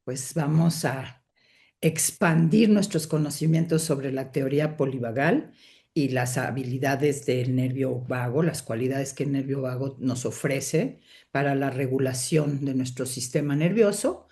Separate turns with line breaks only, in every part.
pues vamos a expandir nuestros conocimientos sobre la teoría polivagal y las habilidades del nervio vago, las cualidades que el nervio vago nos ofrece para la regulación de nuestro sistema nervioso.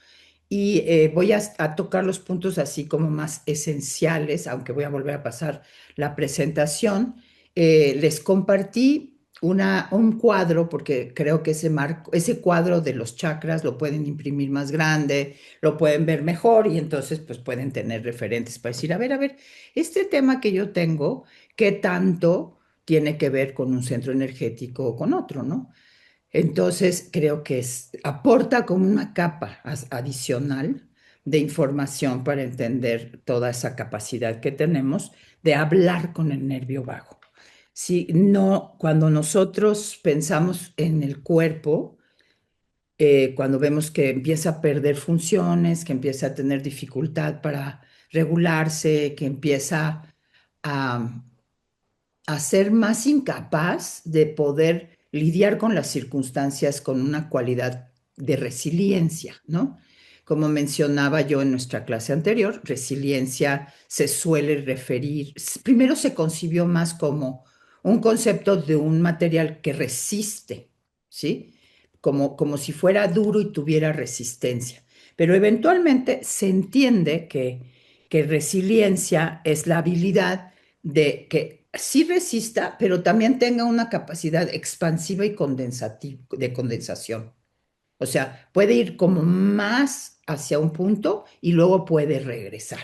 Y voy a tocar los puntos así como más esenciales, aunque voy a volver a pasar la presentación. Les compartí un cuadro, porque creo que ese cuadro de los chakras lo pueden imprimir más grande, lo pueden ver mejor y entonces pues pueden tener referentes para decir, a ver, este tema que yo tengo, ¿qué tanto tiene que ver con un centro energético o con otro, ¿no? Entonces, creo que aporta como una capa adicional de información para entender toda esa capacidad que tenemos de hablar con el nervio vago. Si no, cuando nosotros pensamos en el cuerpo, cuando vemos que empieza a perder funciones, que empieza a tener dificultad para regularse, que empieza a ser más incapaz de poder lidiar con las circunstancias con una cualidad de resiliencia, ¿no? Como mencionaba yo en nuestra clase anterior, resiliencia se suele referir, primero se concibió más como un concepto de un material que resiste, ¿sí? Como si fuera duro y tuviera resistencia. Pero eventualmente se entiende que resiliencia es la habilidad de que sí resista, pero también tenga una capacidad expansiva y de condensación. O sea, puede ir como más hacia un punto y luego puede regresar.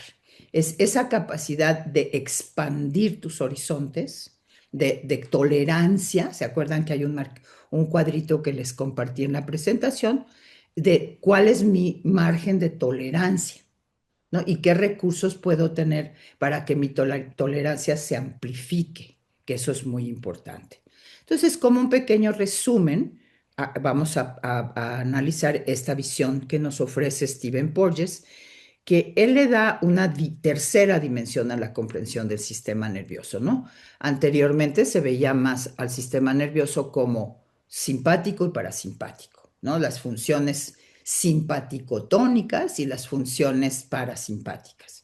Es esa capacidad de expandir tus horizontes, de tolerancia. ¿Se acuerdan que hay un cuadrito que les compartí en la presentación? De cuál es mi margen de tolerancia, ¿no? Y qué recursos puedo tener para que mi tolerancia se amplifique, que eso es muy importante. Entonces, como un pequeño resumen, vamos a analizar esta visión que nos ofrece Stephen Porges, que él le da una tercera dimensión a la comprensión del sistema nervioso, ¿no? Anteriormente se veía más al sistema nervioso como simpático y parasimpático, ¿no? Las funciones simpaticotónicas y las funciones parasimpáticas.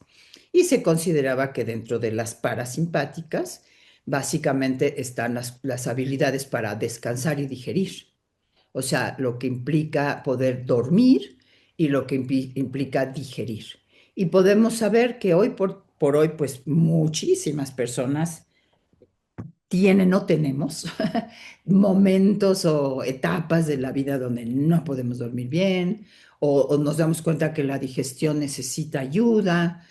Y se consideraba que dentro de las parasimpáticas básicamente están las habilidades para descansar y digerir, o sea, lo que implica poder dormir y lo que implica digerir. Y podemos saber que hoy por hoy, pues muchísimas personas tienen o tenemos momentos o etapas de la vida donde no podemos dormir bien o nos damos cuenta que la digestión necesita ayuda.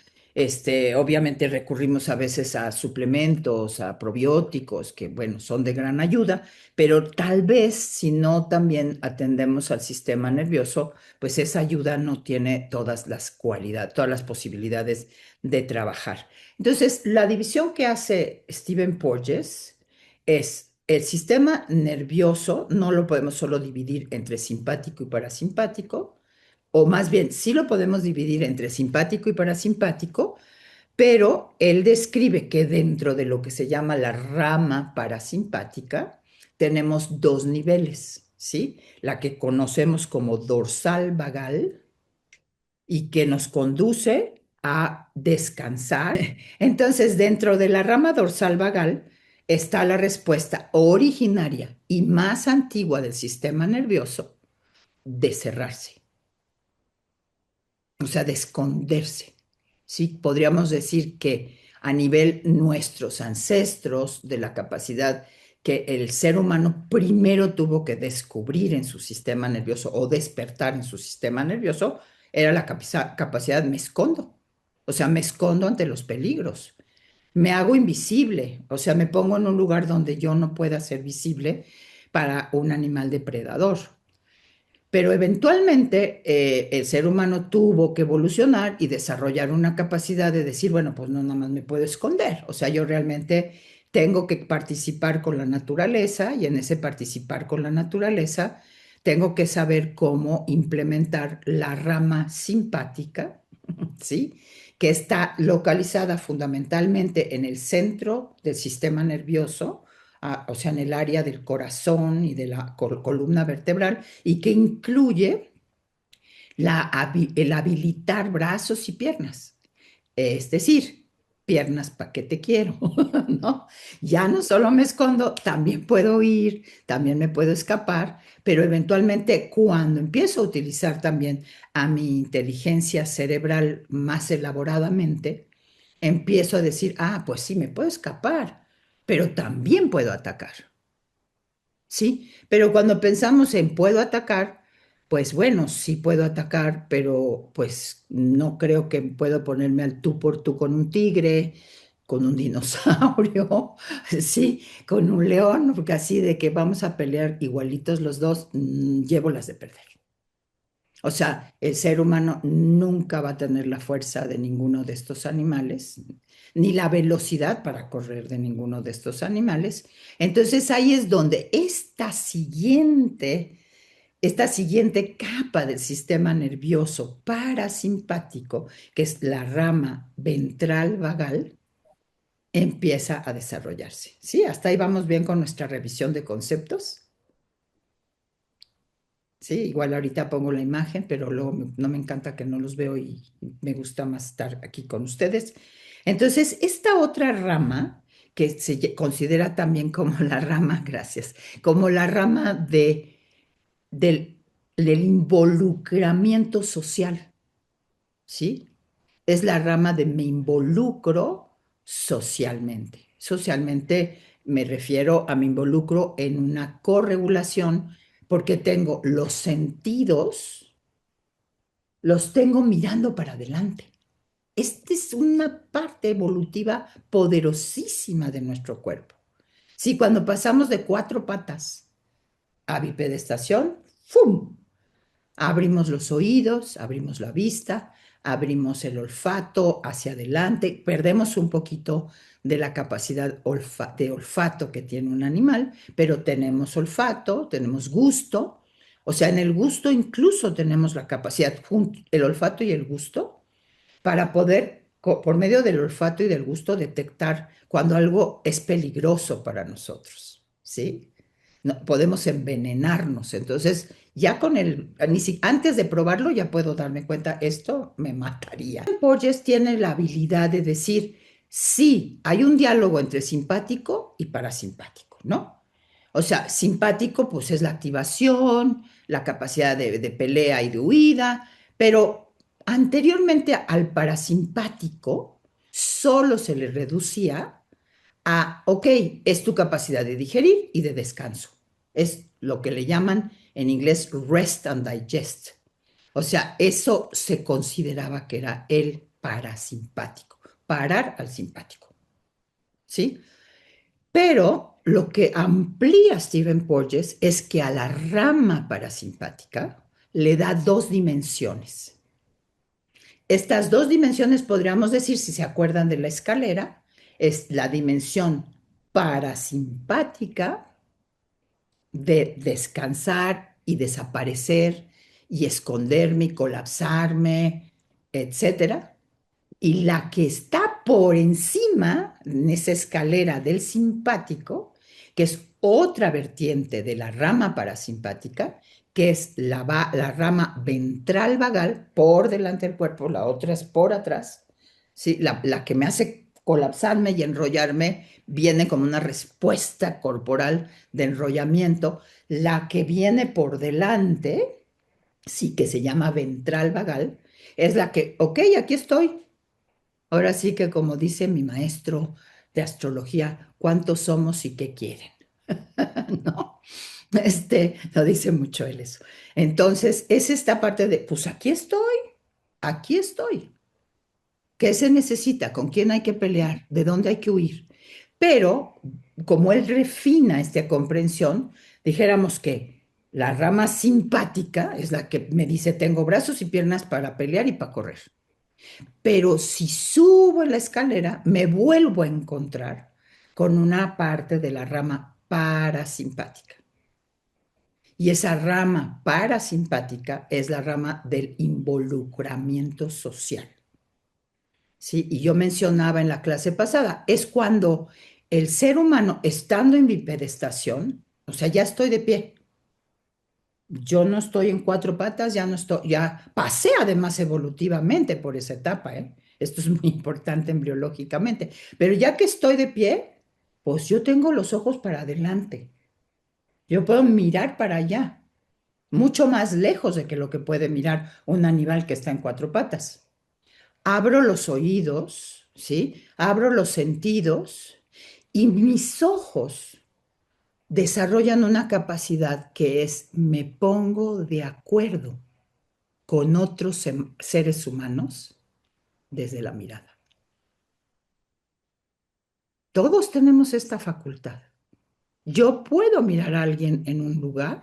Obviamente recurrimos a veces a suplementos, a probióticos, que bueno, son de gran ayuda, pero tal vez si no también atendemos al sistema nervioso, pues esa ayuda no tiene todas las cualidades, todas las posibilidades de trabajar. Entonces, la división que hace Stephen Porges es el sistema nervioso, no lo podemos solo dividir entre simpático y parasimpático, o más bien, sí lo podemos dividir entre simpático y parasimpático, pero él describe que dentro de lo que se llama la rama parasimpática tenemos dos niveles, ¿sí? La que conocemos como dorsal vagal y que nos conduce a descansar. Entonces, dentro de la rama dorsal vagal está la respuesta originaria y más antigua del sistema nervioso de cerrarse, o sea, de esconderse. ¿Sí? Podríamos decir que a nivel nuestros ancestros, de la capacidad que el ser humano primero tuvo que descubrir en su sistema nervioso o despertar en su sistema nervioso, era la capacidad, me escondo. O sea, me escondo ante los peligros. Me hago invisible, o sea, me pongo en un lugar donde yo no pueda ser visible para un animal depredador. Pero eventualmente el ser humano tuvo que evolucionar y desarrollar una capacidad de decir, bueno, pues no nada más me puedo esconder, o sea, yo realmente tengo que participar con la naturaleza y en ese participar con la naturaleza tengo que saber cómo implementar la rama simpática, ¿sí? Que está localizada fundamentalmente en el centro del sistema nervioso, o sea, en el área del corazón y de la columna vertebral, y que incluye el habilitar brazos y piernas. Es decir, piernas, ¿para qué te quiero? ¿No? Ya no solo me escondo, también puedo ir, también me puedo escapar, pero eventualmente cuando empiezo a utilizar también a mi inteligencia cerebral más elaboradamente, empiezo a decir, ah, pues sí, me puedo escapar, pero también puedo atacar. ¿Sí? Pero cuando pensamos en puedo atacar, pues bueno, sí puedo atacar, pero pues no creo que puedo ponerme al tú por tú con un tigre, con un dinosaurio, sí, con un león, porque así de que vamos a pelear igualitos los dos, llevo las de perder. O sea, el ser humano nunca va a tener la fuerza de ninguno de estos animales, ni la velocidad para correr de ninguno de estos animales. Entonces ahí es donde esta siguiente capa del sistema nervioso parasimpático, que es la rama ventral vagal, empieza a desarrollarse. ¿Sí? Hasta ahí vamos bien con nuestra revisión de conceptos. Sí, igual ahorita pongo la imagen, pero luego no me encanta que no los veo y me gusta más estar aquí con ustedes. Entonces, esta otra rama, que considera también como la rama, gracias, como la rama del, del involucramiento social, ¿sí? Es la rama de me involucro socialmente. Socialmente me refiero a me involucro en una corregulación porque tengo los sentidos, los tengo mirando para adelante. Esta es una parte evolutiva poderosísima de nuestro cuerpo. Sí, cuando pasamos de cuatro patas a bipedestación, ¡fum! Abrimos los oídos, abrimos la vista, abrimos el olfato hacia adelante, perdemos un poquito de la capacidad de olfato que tiene un animal, pero tenemos olfato, tenemos gusto, o sea, en el gusto incluso tenemos la capacidad, el olfato y el gusto, para poder, por medio del olfato y del gusto, detectar cuando algo es peligroso para nosotros, ¿sí? No, podemos envenenarnos. Entonces, ya con antes de probarlo, ya puedo darme cuenta, esto me mataría. Borges tiene la habilidad de decir, sí, hay un diálogo entre simpático y parasimpático, ¿no? O sea, simpático, pues es la activación, la capacidad de pelea y de huida, pero anteriormente al parasimpático solo se le reducía ok, es tu capacidad de digerir y de descanso. Es lo que le llaman en inglés rest and digest. O sea, eso se consideraba que era el parasimpático, parar al simpático, ¿sí? Pero lo que amplía Stephen Porges es que a la rama parasimpática le da dos dimensiones. Estas dos dimensiones, podríamos decir, si se acuerdan de la escalera, es la dimensión parasimpática de descansar y desaparecer y esconderme y colapsarme, etcétera. Y la que está por encima, en esa escalera del simpático, que es otra vertiente de la rama parasimpática, que es la rama ventral vagal por delante del cuerpo, la otra es por atrás, ¿sí? La que me hace colapsarme y enrollarme viene como una respuesta corporal de enrollamiento. La que viene por delante, sí, que se llama ventral vagal, es la que, ok, aquí estoy. Ahora sí que como dice mi maestro de astrología, ¿cuántos somos y qué quieren? ¿No? No dice mucho él eso. Entonces, es esta parte de, pues aquí estoy, aquí estoy. ¿Qué se necesita? ¿Con quién hay que pelear? ¿De dónde hay que huir? Pero, como él refina esta comprensión, dijéramos que la rama simpática es la que me dice, tengo brazos y piernas para pelear y para correr. Pero si subo la escalera, me vuelvo a encontrar con una parte de la rama parasimpática. Y esa rama parasimpática es la rama del involucramiento social. ¿Sí? Y yo mencionaba en la clase pasada, es cuando el ser humano, estando en bipedestación, o sea, ya estoy de pie, Yo no estoy en cuatro patas, ya no estoy, ya pasé además evolutivamente por esa etapa, ¿eh? Esto es muy importante embriológicamente. Pero ya que estoy de pie, pues yo tengo los ojos para adelante. Yo puedo mirar para allá, mucho más lejos de que lo que puede mirar un animal que está en cuatro patas. Abro los oídos, ¿sí? Abro los sentidos y mis ojos desarrollan una capacidad que es me pongo de acuerdo con otros seres humanos desde la mirada. Todos tenemos esta facultad. Yo puedo mirar a alguien en un lugar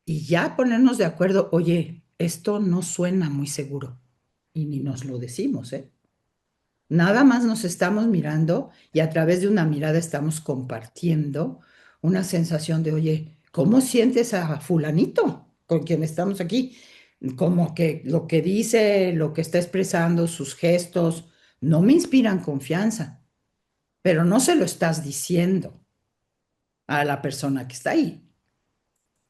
y ya ponernos de acuerdo, oye, esto no suena muy seguro. Y ni nos lo decimos, ¿eh? Nada más nos estamos mirando y a través de una mirada estamos compartiendo una sensación de, oye, ¿cómo sientes a fulanito con quien estamos aquí? Como que lo que dice, lo que está expresando, sus gestos, no me inspiran confianza, pero no se lo estás diciendo a la persona que está ahí,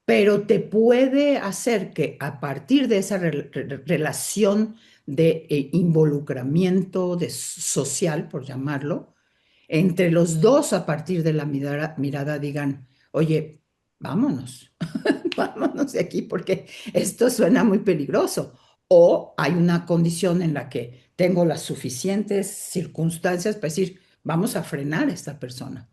pero te puede hacer que a partir de esa relación de involucramiento de social, por llamarlo, entre los dos a partir de la mirada digan, oye, vámonos, vámonos de aquí porque esto suena muy peligroso. O hay una condición en la que tengo las suficientes circunstancias para decir, vamos a frenar a esta persona.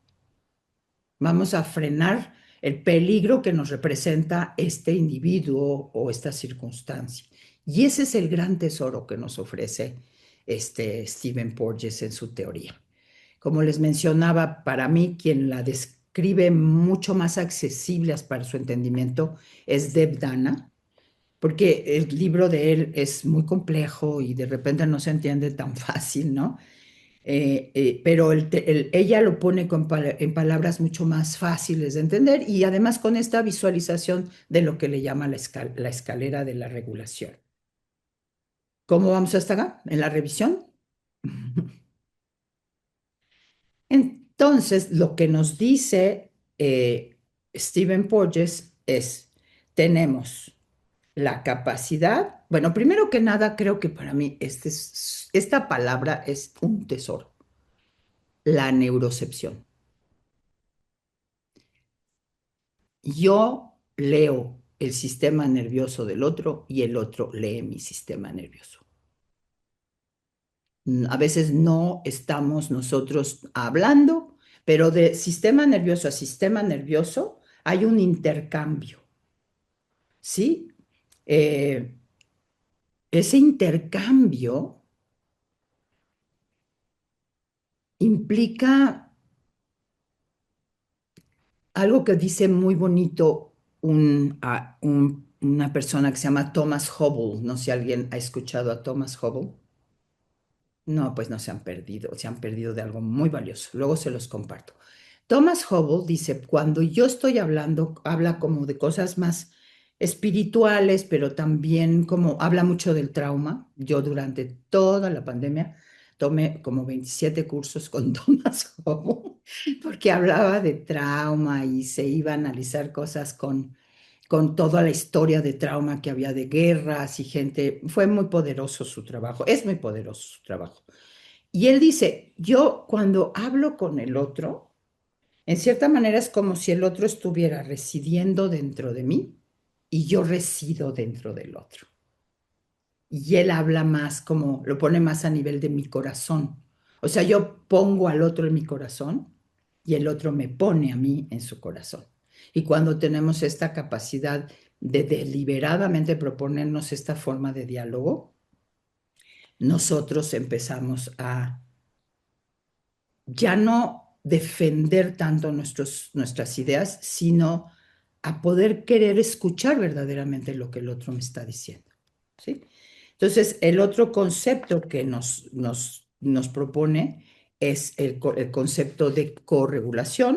Vamos a frenar el peligro que nos representa este individuo o esta circunstancia. Y ese es el gran tesoro que nos ofrece este Stephen Porges en su teoría. Como les mencionaba, para mí quien la describe mucho más accesible para su entendimiento es Deb Dana, porque el libro de él es muy complejo y de repente no se entiende tan fácil, ¿no? Pero ella lo pone en palabras mucho más fáciles de entender y además con esta visualización de lo que le llama la escalera de la regulación. ¿Cómo vamos hasta acá? ¿En la revisión? Entonces, lo que nos dice Stephen Porges es, tenemos la capacidad, bueno, primero que nada, creo que para mí esta palabra es un tesoro, la neurocepción. Yo leo el sistema nervioso del otro y el otro lee mi sistema nervioso. A veces no estamos nosotros hablando, pero de sistema nervioso a sistema nervioso hay un intercambio, ¿sí? Eh, ese intercambio implica algo que dice muy bonito una persona que se llama Thomas Hubble. No sé si alguien ha escuchado a Thomas Hubble. No, pues no se han perdido de algo muy valioso. Luego se los comparto. Thomas Hubble dice, cuando yo estoy hablando, habla como de cosas más espirituales, pero también como habla mucho del trauma. Yo durante toda la pandemia tomé como 27 cursos con Thomas Hubble, porque hablaba de trauma y se iba a analizar cosas con toda la historia de trauma que había de guerras y gente. Fue muy poderoso su trabajo, es muy poderoso su trabajo. Y él dice, yo cuando hablo con el otro, en cierta manera es como si el otro estuviera residiendo dentro de mí y yo resido dentro del otro. Y él habla más como, lo pone más a nivel de mi corazón. O sea, yo pongo al otro en mi corazón y el otro me pone a mí en su corazón. Y cuando tenemos esta capacidad de deliberadamente proponernos esta forma de diálogo, nosotros empezamos a ya no defender tanto nuestras ideas, sino a poder querer escuchar verdaderamente lo que el otro me está diciendo, ¿sí? Entonces, el otro concepto que nos propone es el concepto de corregulación,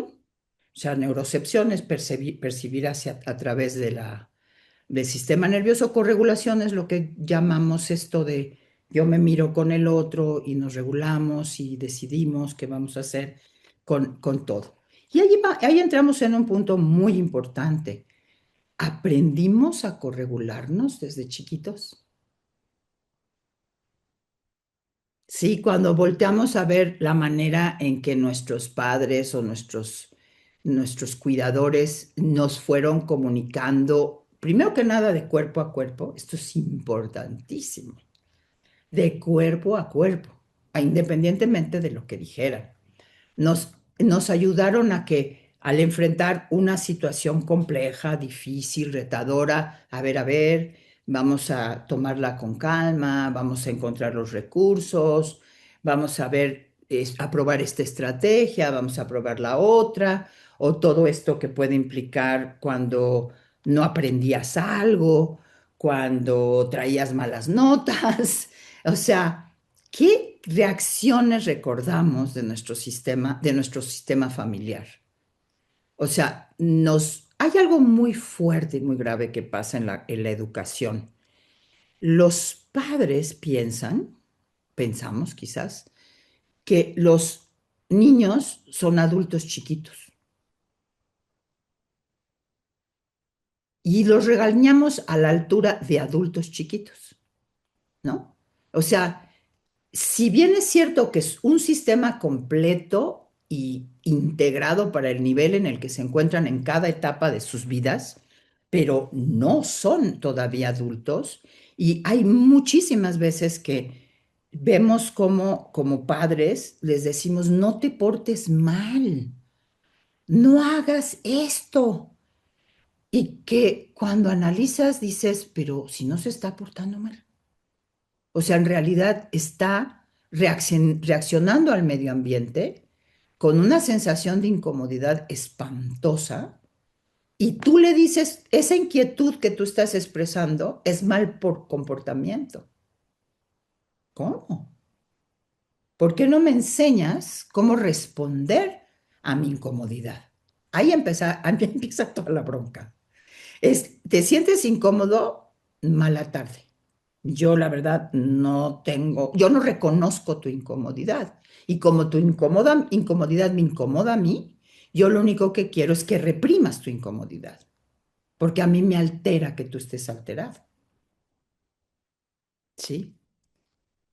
o sea, neurocepción es percibir a través del sistema nervioso. Corregulación es lo que llamamos esto de yo me miro con el otro y nos regulamos y decidimos qué vamos a hacer con todo. Y ahí entramos en un punto muy importante. ¿aprendimos a corregularnos desde chiquitos? Sí, cuando volteamos a ver la manera en que nuestros padres o nuestros cuidadores nos fueron comunicando, primero que nada de cuerpo a cuerpo, esto es importantísimo, de cuerpo a cuerpo, independientemente de lo que dijeran. Nos ayudaron a que al enfrentar una situación compleja, difícil, retadora, a ver, vamos a tomarla con calma, vamos a encontrar los recursos, vamos a ver, a probar esta estrategia, vamos a probar la otra, o todo esto que puede implicar cuando no aprendías algo, cuando traías malas notas, o sea. ¿Qué reacciones recordamos de nuestro sistema familiar? O sea, hay algo muy fuerte y muy grave que pasa en la educación. Los padres pensamos quizás, que los niños son adultos chiquitos y los regañamos a la altura de adultos chiquitos, ¿no? O sea, si bien es cierto que es un sistema completo y integrado para el nivel en el que se encuentran en cada etapa de sus vidas, pero no son todavía adultos y hay muchísimas veces que vemos como padres les decimos, no te portes mal, no hagas esto. Y que cuando analizas dices, pero si no se está portando mal. O sea, en realidad está reaccionando al medio ambiente con una sensación de incomodidad espantosa y tú le dices, esa inquietud que tú estás expresando es mal por comportamiento. ¿Cómo? ¿Por qué no me enseñas cómo responder a mi incomodidad? Ahí empieza toda la bronca. ¿Te sientes incómodo? Mala tarde. Yo la verdad yo no reconozco tu incomodidad. Y como tu incomodidad me incomoda a mí, yo lo único que quiero es que reprimas tu incomodidad, porque a mí me altera que tú estés alterado, ¿sí?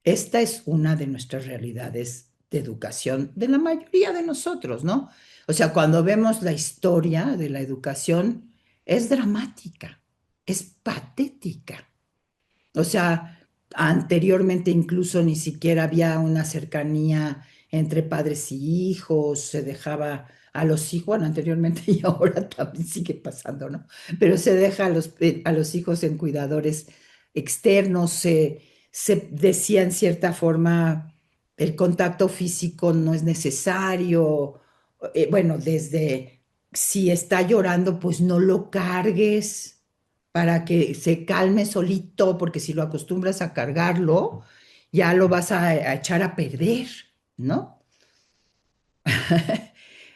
Esta es una de nuestras realidades de educación de la mayoría de nosotros, ¿no? O sea, cuando vemos la historia de la educación, es dramática, es patética. O sea, anteriormente incluso ni siquiera había una cercanía entre padres y hijos, se dejaba a los hijos, bueno, anteriormente y ahora también sigue pasando, ¿no? Pero se deja a los hijos en cuidadores externos, se decía en cierta forma, el contacto físico no es necesario, bueno, desde si está llorando, pues no lo cargues para que se calme solito, porque si lo acostumbras a cargarlo, ya lo vas a echar a perder, ¿no?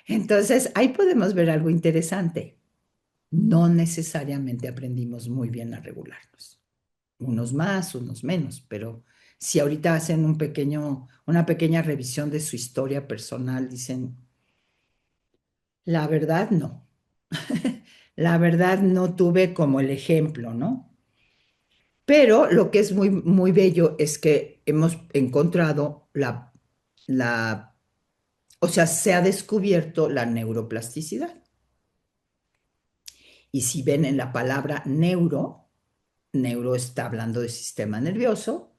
Entonces, ahí podemos ver algo interesante. No necesariamente aprendimos muy bien a regularnos. Unos más, unos menos, pero si ahorita hacen una pequeña revisión de su historia personal, dicen, la verdad no. La verdad no tuve como el ejemplo, ¿no? Pero lo que es muy, muy bello es que hemos encontrado o sea, se ha descubierto la neuroplasticidad. Y si ven en la palabra neuro está hablando de sistema nervioso,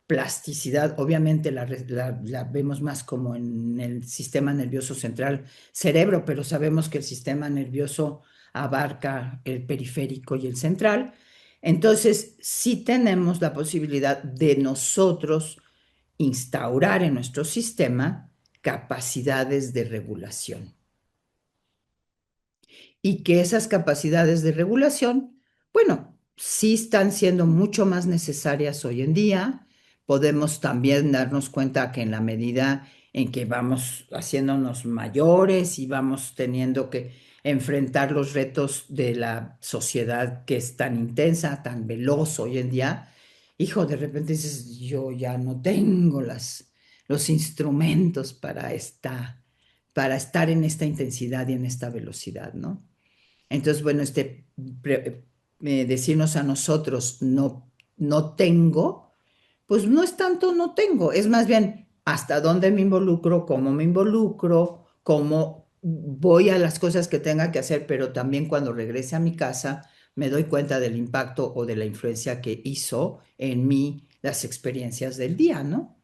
plasticidad, obviamente la vemos más como en el sistema nervioso central, cerebro, pero sabemos que el sistema nervioso abarca el periférico y el central. Entonces, sí tenemos la posibilidad de nosotros instaurar en nuestro sistema capacidades de regulación y que esas capacidades de regulación, bueno, sí están siendo mucho más necesarias hoy en día. Podemos también darnos cuenta que en la medida en que vamos haciéndonos mayores y vamos teniendo que enfrentar los retos de la sociedad que es tan intensa, tan veloz hoy en día, hijo, de repente dices, yo ya no tengo los instrumentos para estar en esta intensidad y en esta velocidad, ¿no? Entonces, bueno, decirnos a nosotros no tengo, pues no es tanto no tengo, es más bien hasta dónde me involucro, cómo me involucro, cómo voy a las cosas que tenga que hacer, pero también cuando regrese a mi casa me doy cuenta del impacto o de la influencia que hizo en mí las experiencias del día, ¿no?